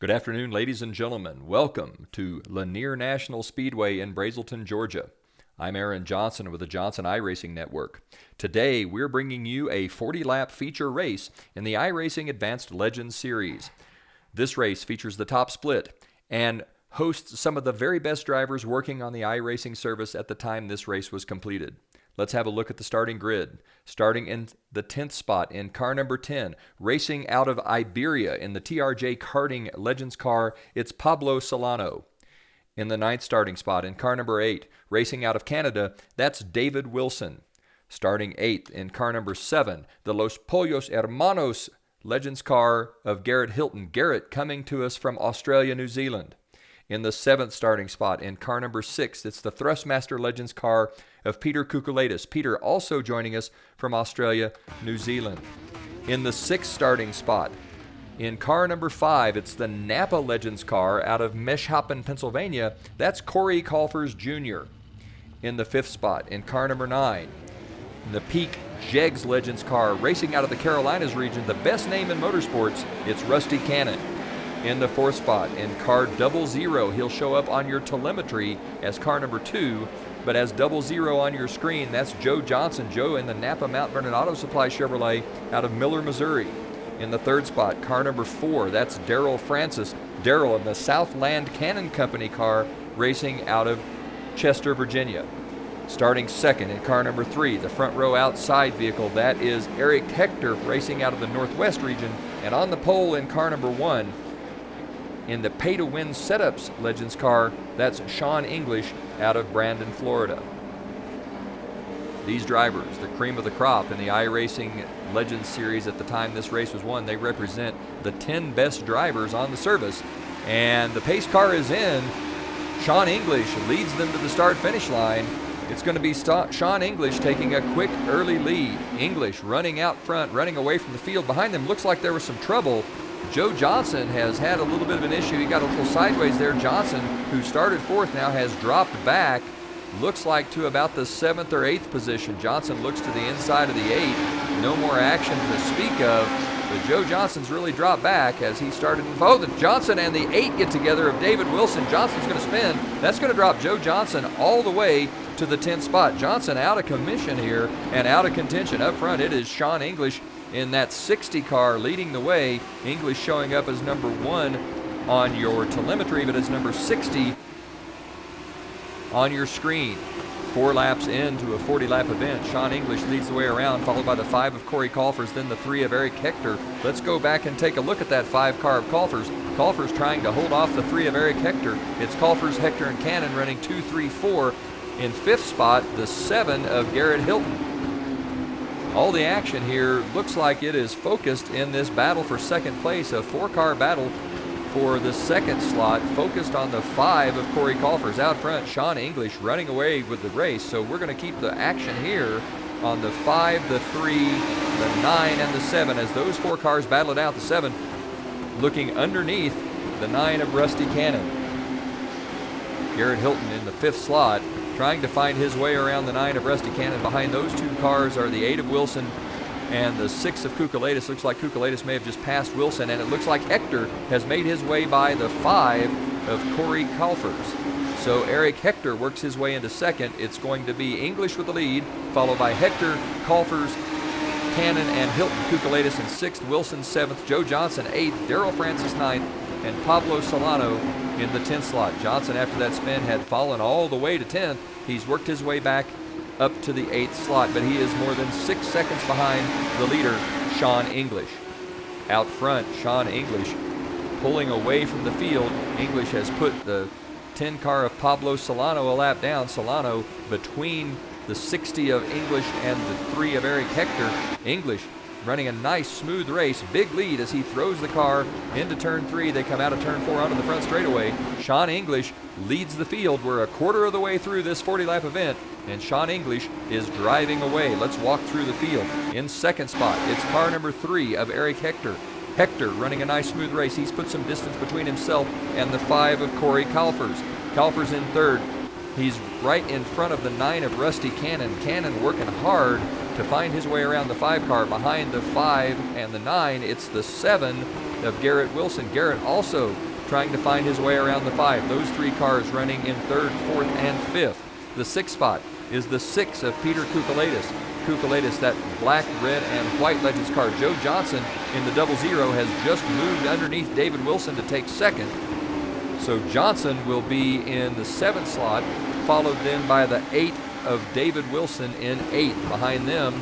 Good afternoon, ladies and gentlemen. Welcome to Lanier National Speedway in Brazelton, Georgia. I'm Aaron Johnson with the Johnson iRacing Network. Today, we're bringing you a 40-lap feature race in the iRacing Advanced Legends Series. This race features the top split and hosts some of the very best drivers working on the iRacing service at the time this race was completed. Let's have a look at the starting grid. Starting in the 10th spot in car number 10, racing out of Iberia in the TRJ Karting Legends car, it's Pablo Solano. In the 9th starting spot in car number 8, racing out of Canada, that's David Wilson. Starting 8th in car number 7, the Los Pollos Hermanos Legends car of Garrett Hilton. Garrett coming to us from Australia, New Zealand. In the 7th starting spot in car number 6, it's the Thrustmaster Legends car of Peter Koukouletas. Peter also joining us from Australia, New Zealand. In the 6th starting spot in car number 5, it's the Napa Legends car out of Meshappen, Pennsylvania. That's Kory Kaulfers Jr. In the 5th spot in car number 9, the Peak Jegs Legends car racing out of the Carolinas region, the best name in motorsports, it's Rusty Cannon. In the 4th spot, in car 00, he'll show up on your telemetry as car number 2, but as 00 on your screen, that's Joe Johnson. Joe in the Napa Mount Vernon Auto Supply Chevrolet out of Miller, Missouri. In the 3rd spot, car number 4, that's Daryl Francis. Daryl in the Southland Cannon Company car racing out of Chester, Virginia. Starting 2nd in car number 3, the front row outside vehicle, that is Eric Hector racing out of the Northwest region. And on the pole in car number 1, in the pay-to-win setups Legends car, that's Sean English out of Brandon, Florida. These drivers, the cream of the crop in the iRacing Legends Series at the time this race was won, they represent the 10 best drivers on the service. And the pace car is in. Sean English leads them to the start-finish line. It's going to be Sean English taking a quick early lead. English running out front, running away from the field. Behind them looks like there was some trouble. Joe Johnson has had a little bit of an issue. He got a little sideways there. Johnson, who started 4th, now has dropped back. Looks like to about the 7th or 8th position. Johnson looks to the inside of the 8th. No more action to speak of. But Joe Johnson's really dropped back as he started. Oh, the Johnson and the 8 get together of David Wilson. Johnson's going to spin. That's going to drop Joe Johnson all the way to the 10th spot. Johnson out of commission here and out of contention. Up front, it is Sean English in that 60 car leading the way. English showing up as number 1 on your telemetry, but as number 60 on your screen. 4 laps into a 40-lap event. Sean English leads the way around, followed by the 5 of Kory Kaulfers, then the 3 of Eric Hector. Let's go back and take a look at that 5 car of Kaulfers. Kaulfers trying to hold off the 3 of Eric Hector. It's Kaulfers, Hector, and Cannon running 2, 3, 4. In 5th spot, the 7 of Garrett Hilton. All the action here looks like it is focused in this battle for 2nd place, a 4-car battle for the 2nd slot, focused on the 5 of Kory Kaulfers. Out front, Sean English running away with the race, so we're going to keep the action here on the 5, the 3, the 9, and the 7 as those 4 cars battle it out. The 7 looking underneath the 9 of Rusty Cannon. Garrett Hilton in the 5th slot, trying to find his way around the 9 of Rusty Cannon. Behind those 2 cars are the 8 of Wilson and the 6 of Koukouletas. Looks like Koukouletas may have just passed Wilson, and it looks like Hector has made his way by the 5 of Kory Kaulfers. So Eric Hector works his way into 2nd. It's going to be English with the lead, followed by Hector, Kaulfers, Cannon, and Hilton. Koukouletas in 6th, Wilson 7th, Joe Johnson 8th, Daryl Francis 9th, and Pablo Solano in the 10th slot. Johnson, after that spin, had fallen all the way to 10th. He's worked his way back up to the 8th slot, but he is more than 6 seconds behind the leader, Sean English. Out front, Sean English pulling away from the field. English has put the 10 car of Pablo Solano a lap down. Solano between the 60 of English and the 3 of Eric Hector. English running a nice smooth race, big lead as he throws the car into turn 3. They come out of turn 4 onto the front straightaway. Sean English leads the field. We're a quarter of the way through this 40-lap event, and Sean English is driving away. Let's walk through the field. In 2nd spot, it's car number 3 of Eric Hector. Hector running a nice smooth race. He's put some distance between himself and the 5 of Kory Kaulfers. Kaulfers in 3rd. He's right in front of the 9 of Rusty Cannon. Cannon working hard to find his way around the 5 car. Behind the 5 and the 9, it's the 7 of Garrett Wilson. Garrett also trying to find his way around the 5. Those 3 cars running in 3rd, 4th, and 5th. The 6th spot is the 6 of Peter Koukouletas. Koukouletas, that black, red, and white Legends car. Joe Johnson in the 00 has just moved underneath David Wilson to take 2nd. So Johnson will be in the 7th slot, followed then by the 8 of David Wilson in 8th. Behind them,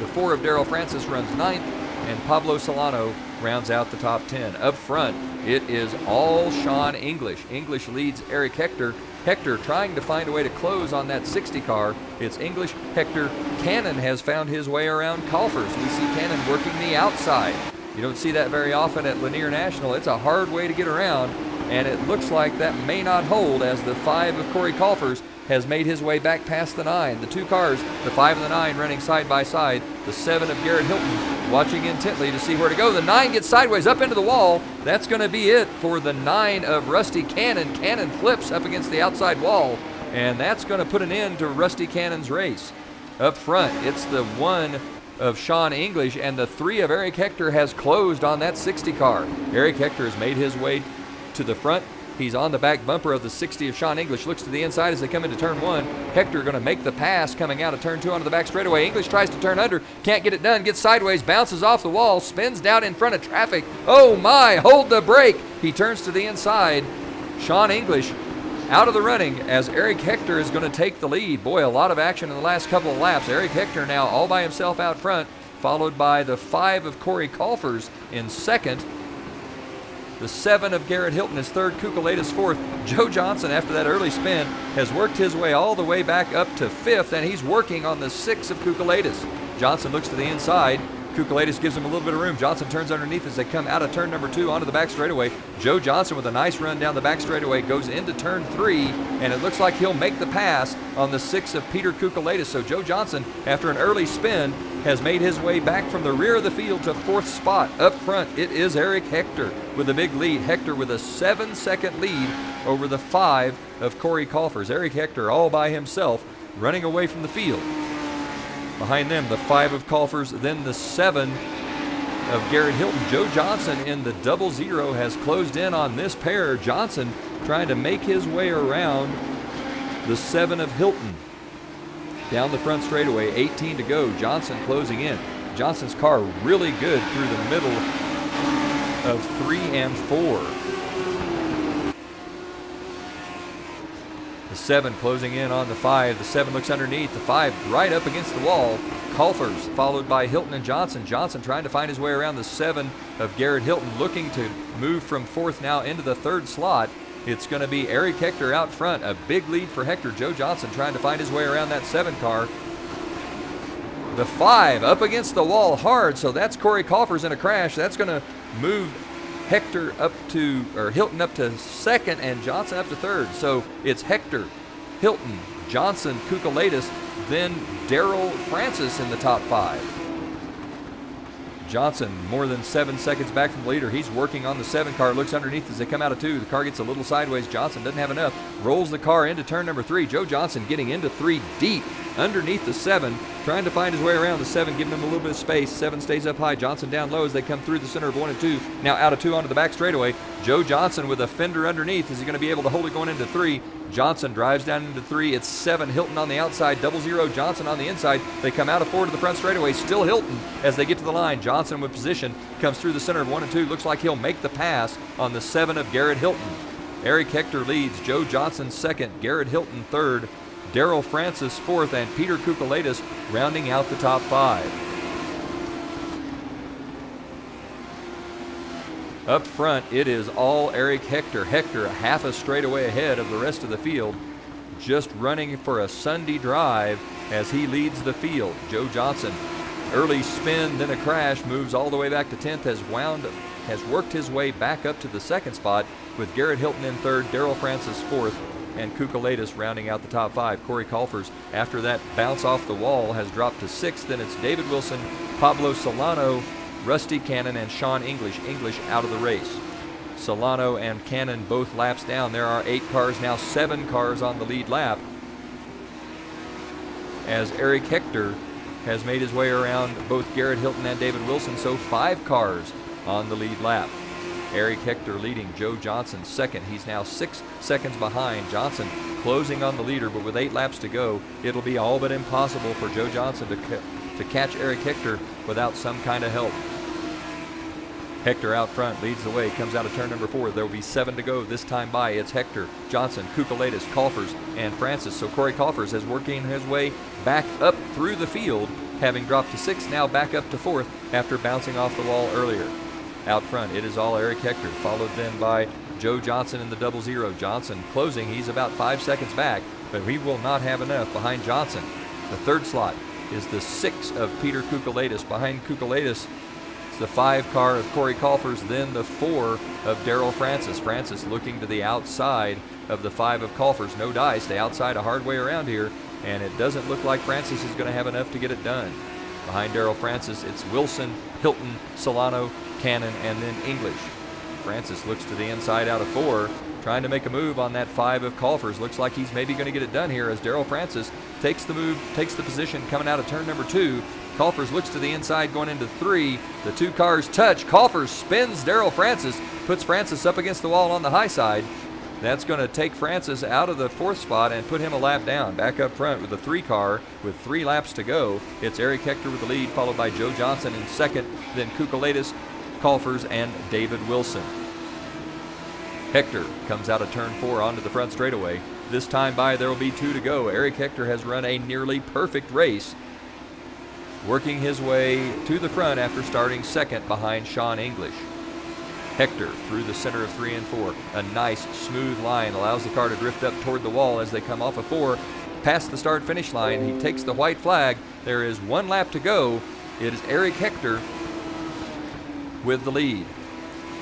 the 4 of Daryl Francis runs 9th, and Pablo Solano rounds out the top 10. Up front, it is all Sean English. English leads Eric Hector. Hector trying to find a way to close on that 60 car. It's English, Hector. Cannon has found his way around Kaulfers. We see Cannon working the outside. You don't see that very often at Lanier National. It's a hard way to get around, and it looks like that may not hold as the 5 of Kory Kaulfers has made his way back past the 9. The 2 cars, the 5 and the 9, running side by side. The 7 of Garrett Hilton watching intently to see where to go. The 9 gets sideways up into the wall. That's going to be it for the 9 of Rusty Cannon. Cannon flips up against the outside wall, and that's going to put an end to Rusty Cannon's race. Up front, it's the 1 of Sean English, and the 3 of Eric Hector has closed on that 60 car. Eric Hector has made his way to the front. He's on the back bumper of the 60 of Sean English. Looks to the inside as they come into turn 1. Hector going to make the pass coming out of turn 2 onto the back straightaway. English tries to turn under. Can't get it done. Gets sideways. Bounces off the wall. Spins down in front of traffic. Oh my, hold the brake. He turns to the inside. Sean English out of the running as Eric Hector is going to take the lead. Boy, a lot of action in the last couple of laps. Eric Hector now all by himself out front, followed by the 5 of Kory Kaulfers in 2nd. The 7 of Garrett Hilton is 3rd, Koukouletas 4th. Joe Johnson, after that early spin, has worked his way all the way back up to 5th, and he's working on the 6 of Koukouletas. Johnson looks to the inside. Koukouletas gives him a little bit of room. Johnson turns underneath as they come out of turn number 2 onto the back straightaway. Joe Johnson with a nice run down the back straightaway goes into turn 3, and it looks like he'll make the pass on the 6 of Peter Koukouletas. So Joe Johnson, after an early spin, has made his way back from the rear of the field to 4th spot. Up front, it is Eric Hector with a big lead. Hector with a 7-second lead over the 5 of Kory Kaulfers. Eric Hector all by himself running away from the field. Behind them, the 5 of Kaulfers, then the 7 of Garrett Hilton. Joe Johnson in the 00 has closed in on this pair. Johnson trying to make his way around the 7 of Hilton. Down the front straightaway, 18 to go. Johnson closing in. Johnson's car really good through the middle of 3 and 4. The 7 closing in on the 5. The 7 looks underneath. The 5 right up against the wall. Kaulfers followed by Hilton and Johnson. Johnson trying to find his way around the 7 of Garrett Hilton, looking to move from 4th now into the 3rd slot. It's going to be Eric Hector out front. A big lead for Hector. Joe Johnson trying to find his way around that 7 car. The 5 up against the wall hard, so that's Kory Kaulfers in a crash. That's going to move Hector up to, or Hilton up to 2nd and Johnson up to 3rd. So it's Hector, Hilton, Johnson, Koukouletas, then Daryl Francis in the top 5. Johnson more than 7 seconds back from the leader. He's working on the 7 car. Looks underneath as they come out of 2. The car gets a little sideways. Johnson doesn't have enough. Rolls the car into turn number 3. Joe Johnson getting into 3 deep underneath the 7. Trying to find his way around the 7, giving him a little bit of space. 7 stays up high. Johnson down low as they come through the center of 1 and 2. Now out of 2 onto the back straightaway. Joe Johnson with a fender underneath. Is he going to be able to hold it going into 3? Johnson drives down into 3. It's 7. Hilton on the outside. 00 Johnson on the inside. They come out of 4 to the front straightaway. Still Hilton as they get to the line. Johnson with position. Comes through the center of 1 and 2. Looks like he'll make the pass on the 7 of Garrett Hilton. Eric Hector leads. Joe Johnson 2nd. Garrett Hilton 3rd. Daryl Francis 4th. And Peter Koukouletas rounding out the top 5. Up front, it is all Eric Hector. Hector half a straightaway ahead of the rest of the field, just running for a Sunday drive as he leads the field. Joe Johnson, early spin, then a crash, moves all the way back to 10th, has worked his way back up to the 2nd spot with Garrett Hilton in 3rd, Daryl Francis 4th, and Koukouletas rounding out the top 5. Kory Kaulfers, after that bounce off the wall, has dropped to 6th. Then it's David Wilson, Pablo Solano, Rusty Cannon, and Sean English. English out of the race. Solano and Cannon both laps down. There are 8 cars, now 7 cars on the lead lap, as Eric Hector has made his way around both Garrett Hilton and David Wilson, so 5 cars on the lead lap. Eric Hector leading, Joe Johnson second. He's now 6 seconds behind. Johnson closing on the leader, but with 8 laps to go, it'll be all but impossible for Joe Johnson to catch Eric Hector without some kind of help. Hector out front, leads the way, comes out of turn number 4. There will be 7 to go this time by. It's Hector, Johnson, Koukouletas, Kaulfers, and Francis. So Kory Kaulfers is working his way back up through the field, having dropped to 6th, now back up to 4th after bouncing off the wall earlier. Out front, it is all Eric Hector, followed then by Joe Johnson in the 00. Johnson closing, he's about 5 seconds back, but he will not have enough behind Johnson. The 3rd slot is the 6 of Peter Koukouletas. Behind Koukouletas, the 5 car of Kory Kaulfers, then the 4 of Daryl Francis. Francis looking to the outside of the 5 of Kaulfers. No dice, the outside a hard way around here, and it doesn't look like Francis is going to have enough to get it done. Behind Daryl Francis, it's Wilson, Hilton, Solano, Cannon, and then English. Francis looks to the inside out of 4, trying to make a move on that 5 of Kaulfers. Looks like he's maybe going to get it done here as Daryl Francis takes the move, takes the position coming out of turn number 2. Kaulfers looks to the inside going into 3. The 2 cars touch. Kaulfers spins Daryl Francis, puts Francis up against the wall on the high side. That's going to take Francis out of the 4th spot and put him a lap down. Back up front with the 3 car with 3 laps to go. It's Eric Hector with the lead, followed by Joe Johnson in 2nd, then Koukouletas, Kaulfers, and David Wilson. Hector comes out of turn 4 onto the front straightaway. This time by, there will be 2 to go. Eric Hector has run a nearly perfect race, working his way to the front after starting 2nd behind Sean English. Hector through the center of 3 and 4. A nice smooth line allows the car to drift up toward the wall as they come off of 4. Past the start finish line, he takes the white flag. There is 1 lap to go. It is Eric Hector with the lead.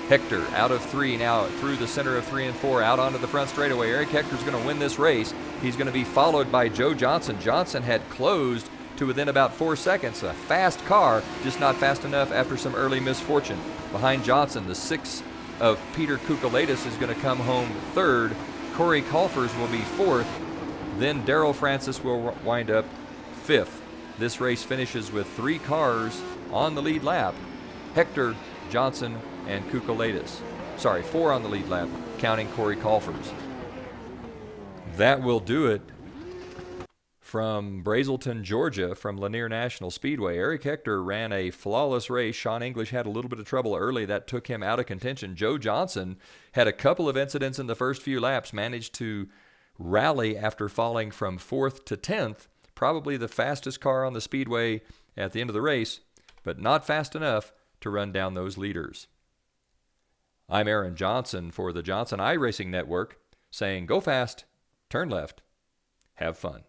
Hector out of 3 now through the center of 3 and 4 out onto the front straightaway. Eric Hector's going to win this race. He's going to be followed by Joe Johnson. Johnson had closed to within about 4 seconds. A fast car, just not fast enough after some early misfortune. Behind Johnson, the 6 of Peter Koukouletas is going to come home 3rd. Kory Kaulfers will be 4th. Then Daryl Francis will wind up 5th. This race finishes with 3 cars on the lead lap. Hector, Johnson, and Koukouletas. Sorry, 4 on the lead lap, counting Kory Kaulfers. That will do it from Brazelton, Georgia, from Lanier National Speedway. Eric Hector ran a flawless race. Sean English had a little bit of trouble early. That took him out of contention. Joe Johnson had a couple of incidents in the first few laps, managed to rally after falling from 4th to 10th. Probably the fastest car on the speedway at the end of the race, but not fast enough to run down those leaders. I'm Aaron Johnson for the Johnson iRacing Network, saying go fast, turn left, have fun.